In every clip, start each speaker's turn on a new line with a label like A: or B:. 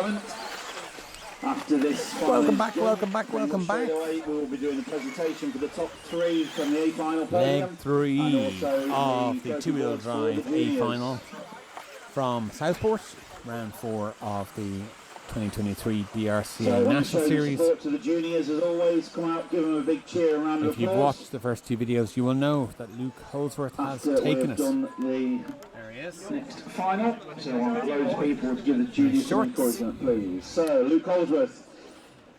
A: haven't. After this
B: welcome back.
A: Straight away, we will be doing the presentation for the top 3 from the A final podium.
B: Leg 3 of the two-wheel drive A final from Southport, round 4 of the 2023 BRCA National Series.
A: Support to the juniors as always. Come out, give them a big cheer and round of applause.
B: If you've watched the first 2 videos, you will know that Luke Holdsworth has taken us.
A: Done the
B: there he is.
A: Next final. So I want loads of people to give the juniors some encouragement, please. So Luke Holdsworth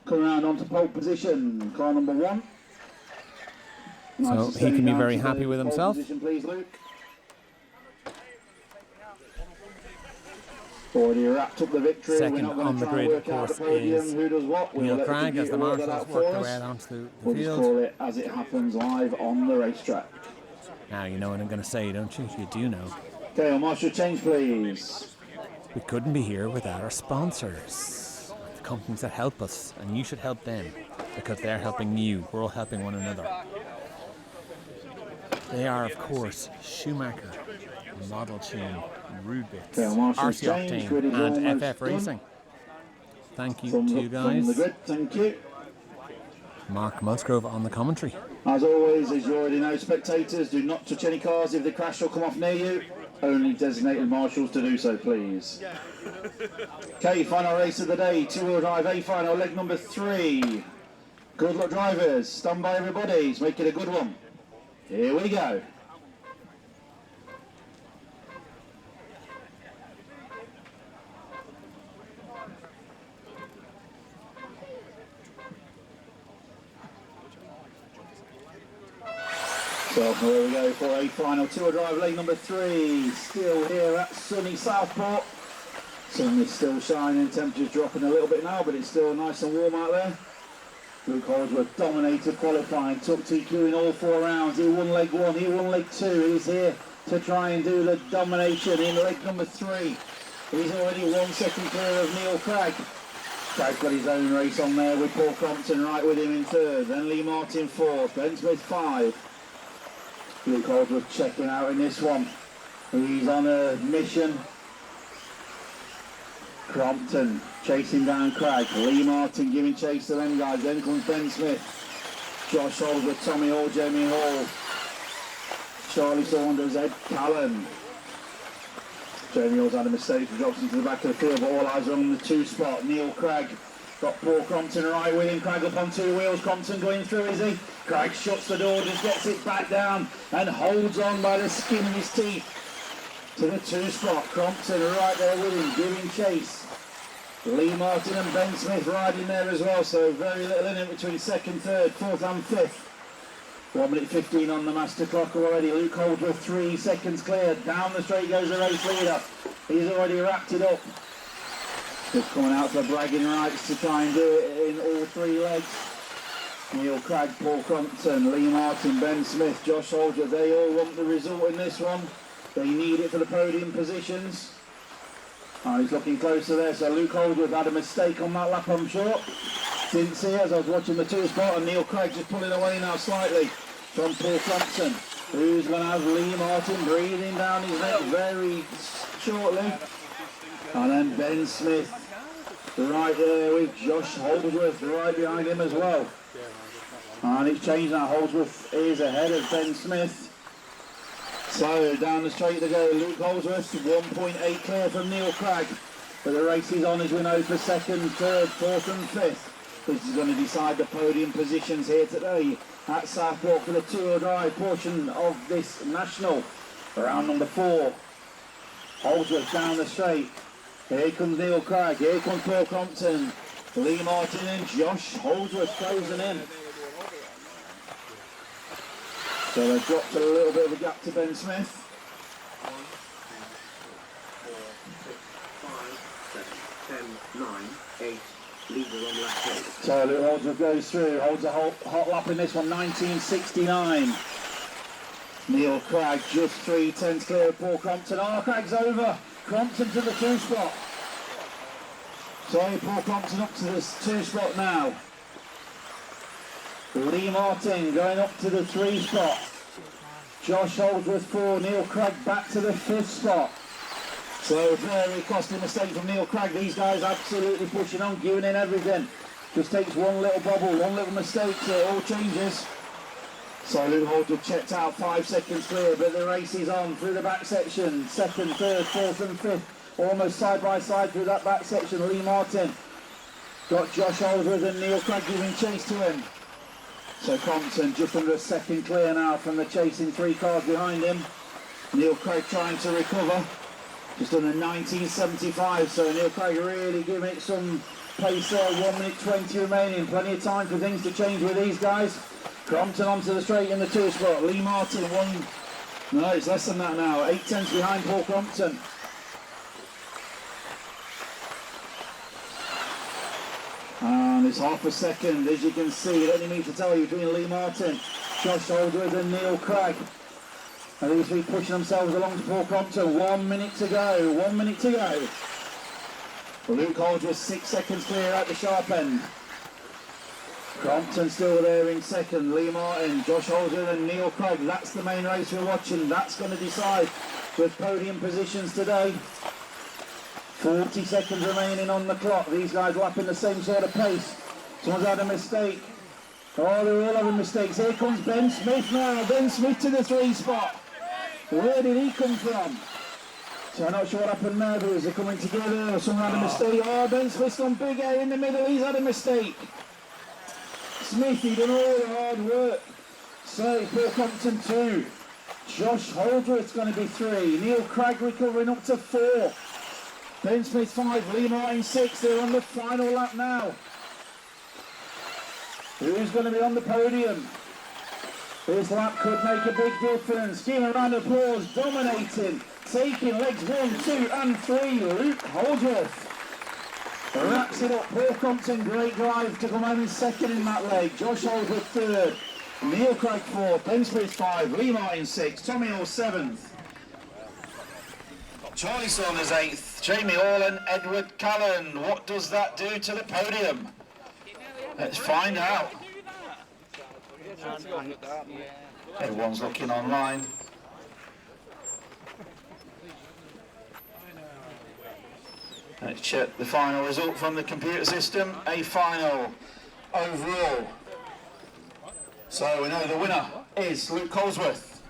A: coming around onto pole position, car number 1.
B: So he can be very happy with himself.
A: Position, please, Luke. Already wrapped up the victory.
B: Second on the grid, of course, is Neil Craig as the marshals work their way out onto the
A: field. We'll call it as it happens live on the racetrack.
B: Now you know what I'm going to say, don't you? You do know.
A: Okay, marshal change, please.
B: We couldn't be here without our sponsors, the companies that help us, and you should help them because they're helping you. We're all helping one another. They are, of course, Schumacher, Model Tune, Rude Bits, RC Octane, and FF Racing. Thank you to you guys.
A: Thank you.
B: Mark Musgrave on the commentary.
A: As always, as you already know, spectators, do not touch any cars if the crash will come off near you. Only designated marshals to do so, please. Okay, final race of the day, two-wheel drive A final, leg number 3. Good luck, drivers. Stand by, everybody. Let's make it a good one. Here we go. So here we go for a final two-wheel drive leg number 3. Still here at sunny Southport. Sun is still shining, temperature's dropping a little bit now, but it's still nice and warm out there. Luke Holdsworth dominated qualifying, took TQ in all 4 rounds. He won leg 1, he won leg 2. He's here to try and do the domination in leg number 3. He's already 1 second clear of Neil Craig. Craig's got his own race on there with Paul Crompton right with him in 3rd. Then Lee Martin 4th, Ben Smith 5. Luke Holdsworth checking out in this one. He's on a mission. Crompton chasing down Craig. Lee Martin giving chase to them guys. Then comes Ben Smith. Josh Holdsworth, Tommy Hall, Jamie Hall. Charlie Saunders, Ed Callan. Jamie Hall's had a mistake. He drops into the back of the field, but all eyes are on the 2 spot. Neil Craig. Got Paul Crompton right with him. Craig up on 2 wheels. Crompton going through, is he? Craig shuts the door, just gets it back down and holds on by the skin of his teeth to the 2 spot. Crompton right there with him, giving chase. Lee Martin and Ben Smith riding there as well, so very little in it between 2nd, 3rd, 4th and 5th. 1 minute 15 on the master clock already. Luke Holdsworth 3 seconds clear. Down the straight goes the race leader. He's already wrapped it up. Just coming out for bragging rights to try and do it in all 3 legs. Neil Craig, Paul Crompton, Lee Martin, Ben Smith, Josh Holdsworth, they all want the result in this one. They need it for the podium positions. Oh, he's looking closer there, so Luke Holdsworth had a mistake on that lap, I'm sure. Didn't see it as I was watching the 2 spot, and Neil Craig just pulling away now slightly from Paul Crompton, who's going to have Lee Martin breathing down his neck very shortly. And then Ben Smith right there with Josh Holdsworth right behind him as well. And it's changed now. Holdsworth is ahead of Ben Smith. So down the straight they go. Luke Holdsworth 1.8 clear from Neil Craig. But the race is on, as we know, for 2nd, 3rd, 4th and 5th. This is going to decide the podium positions here today at Southport for the two-wheel drive portion of this national. Round number 4. Holdsworth down the straight. Here comes Neil Craig, here comes Paul Crompton, Lee Martin and Josh Holdsworth closing in. So they've dropped a little bit of a gap to Ben Smith.
C: 1, 2, 4, 5, 6, 7, 9, 8. Leader on lap 8.
A: So Luke Holdsworth goes through, holds a hot lap in this one, 1969. Neil Craig just 3/10 clear of Paul Crompton. Oh, Craig's over. Crompton to the 2 spot. So Paul Crompton up to this 2 spot now. Lee Martin going up to the 3 spot. Josh Holdsworth 4, Neil Craig back to the 5th spot. So very costly mistake from Neil Craig. These guys absolutely pushing on, giving in everything. Just takes one little bobble, one little mistake, so it all changes. So Luke Holder checked out, 5 seconds clear, but the race is on through the back section. Second, third, fourth and fifth, almost side by side through that back section. Lee Martin got Josh Holdsworth and Neil Craig giving chase to him. So Compton just under a second clear now from the chasing 3 cars behind him. Neil Craig trying to recover. Just under 19.75, so Neil Craig really giving it some pace there. 1 minute 20 remaining. Plenty of time for things to change with these guys. Crompton onto the straight in the 2 spot. Lee Martin no, it's less than that now. 8 tenths behind Paul Crompton. And it's half a second, as you can see. Let me to tell you, between Lee Martin, Josh Holdsworth and Neil Craig. And these 3 pushing themselves along to Paul Crompton. 1 minute to go. 1 minute to go. Luke Holdsworth 6 seconds clear at the sharp end. Crompton still there in second. Lee Martin, Josh Holdsworth and Neil Craig. That's the main race we're watching. That's going to decide with podium positions today. 40 seconds remaining on the clock. These guys lapping the same sort of pace. Someone's had a mistake. Oh, they're all having mistakes. Here comes Ben Smith now. Ben Smith to the 3 spot. Where did he come from? So I'm not sure what happened there, but is it coming together or someone had a mistake? Oh, Ben Smith's done big air in the middle. He's had a mistake. Smith, he done all the hard work. So Paul Compton 2. Josh Holdsworth's going to be 3. Neil Craig recovering up to 4. Ben Smith 5. Lee Martin 6. They're on the final lap now. Who's going to be on the podium? This lap could make a big difference. Give a round of applause. Dominating. Taking legs 1, 2 and 3. Luke Holdsworth wraps it up. Paul Compton, great drive to come home in second in that leg. Josh Holdsworth 3rd. Neil Craig 4th. Ben Smith 5. Lee Martin 6th. Tommy Hall 7th. Charlie Saunders 8th. Jamie Hall and Edward Callan. What does that do to the podium? Let's find out. Everyone's looking online. Let's check the final result from the computer system. A final overall. So we know the winner is Luke Holdsworth.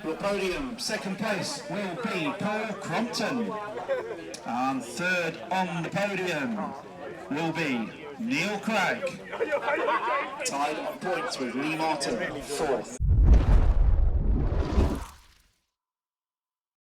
A: The podium, second place will be Paul Crompton. And 3rd on the podium will be Neil Craig. Tied on points with Lee Martin, 4th.